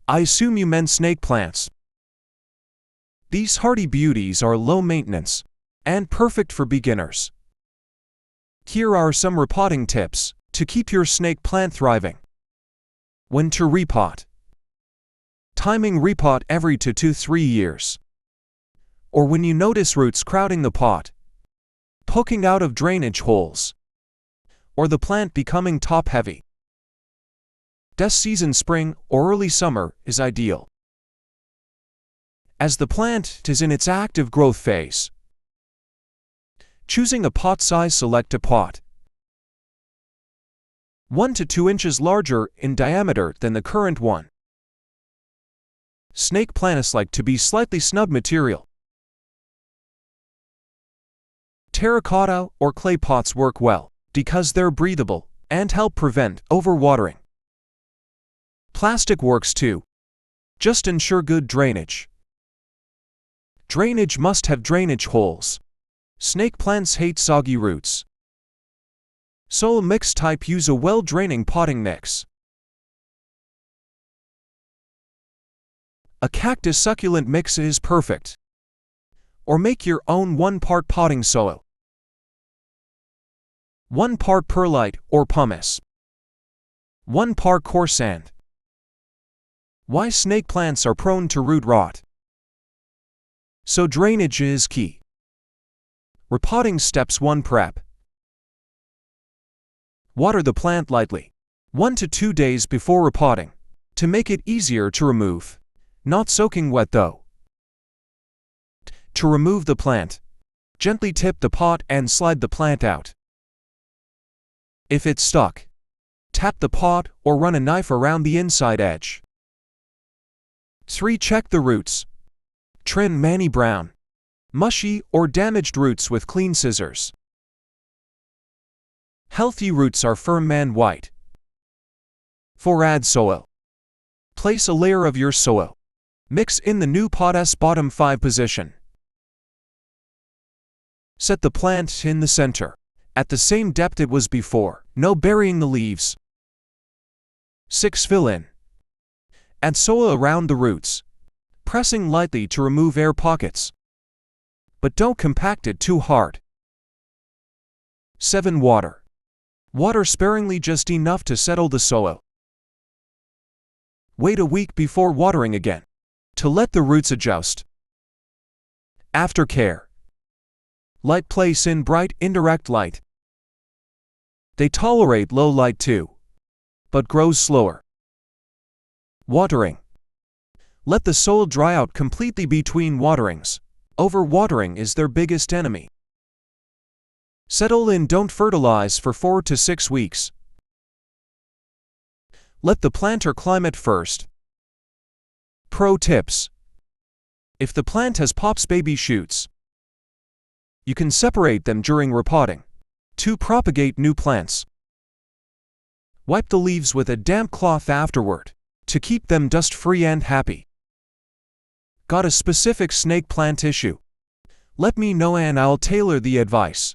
I assume you meant snake plants. These hardy beauties are low maintenance and perfect for beginners. Here are some repotting tips to keep your snake plant thriving. When to repot. Timing repot every 2 to 3 years. Or when you notice roots crowding the pot, poking out of drainage holes, or the plant becoming top-heavy. This season, spring or early summer, is ideal, as the plant is in its active growth phase. Choosing a pot size: select a pot 1 to 2 inches larger in diameter than the current one. Snake plants like to be slightly snub material. Terracotta or clay pots work well because they're breathable and help prevent overwatering. Plastic works too. Just ensure good drainage. Drainage must have drainage holes. Snake plants hate soggy roots. Soil mix type: use a well-draining potting mix. A cactus succulent mix is perfect. Or make your own 1 part potting soil, 1 part perlite or pumice, 1 part coarse sand. Why snake plants are prone to root rot? So drainage is key. Repotting steps: 1. Prep. Water the plant lightly 1 to 2 days before repotting to make it easier to remove. Not soaking wet though. To remove the plant, gently tip the pot and slide the plant out. If it's stuck, tap the pot or run a knife around the inside edge. 3. Check the roots. Trim many brown, mushy, or damaged roots with clean scissors. Healthy roots are firm and white. 4. Add soil. Place a layer of your soil. Mix in the new pot's bottom 5 position. Set the plant in the center, at the same depth it was before, no burying the leaves. 6. Fill in. Add soil around the roots, pressing lightly to remove air pockets, but don't compact it too hard. 7. Water. Water sparingly, just enough to settle the soil. Wait a week before watering again, to let the roots adjust. Aftercare. Light: place in bright, indirect light. They tolerate low light too, but grows slower. Watering. Let the soil dry out completely between waterings. Overwatering is their biggest enemy. Settle in. Don't fertilize for 4 to 6 weeks. Let the planter climate first. Pro tips. If the plant has pops baby shoots, you can separate them during repotting to propagate new plants. Wipe the leaves with a damp cloth afterward to keep them dust-free and happy. Got a specific snake plant issue? Let me know and I'll tailor the advice.